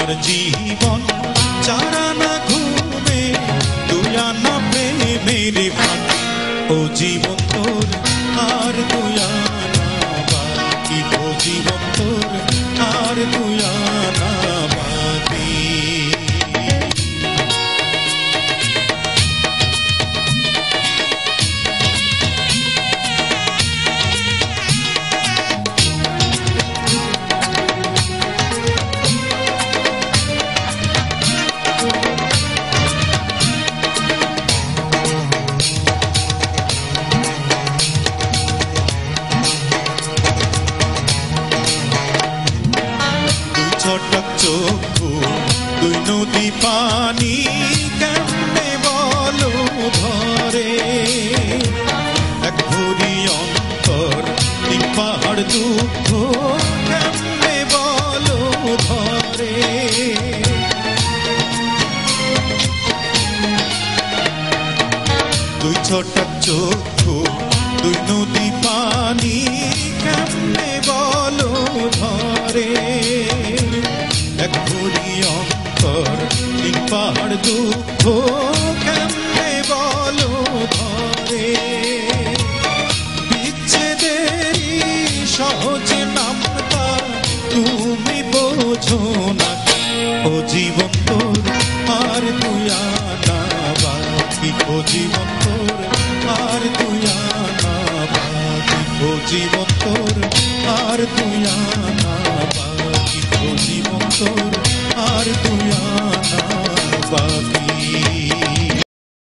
আমার জীবন চারানা ঘুমে তুই আনা প্রেমের ফান ও জীবন তোর আর তুই আনা বাকি ও জীবন তোর আর তুই আনা বাকি ছটক চক্ষু দুই নদী পানি কেমনে বলো ধরে এক ভরি অন্তর তিন পাহাড় দুঃখ কেমনে বলো ধরে দুই ছটক চক্ষু দুই নদী পানি কেমনে বলো ধরে এক ভরি অন্তর তিন পাহাড় দুঃখ কেমনে বলো ধরে বিচ্ছেদেরই সহজ নামটা তুমি বোঝো না ও জীবন তোর আর তুই আনা বাকি ও জীবন তোর আর তুই আনা বাকি ও জীবন তোর আর তুই আনা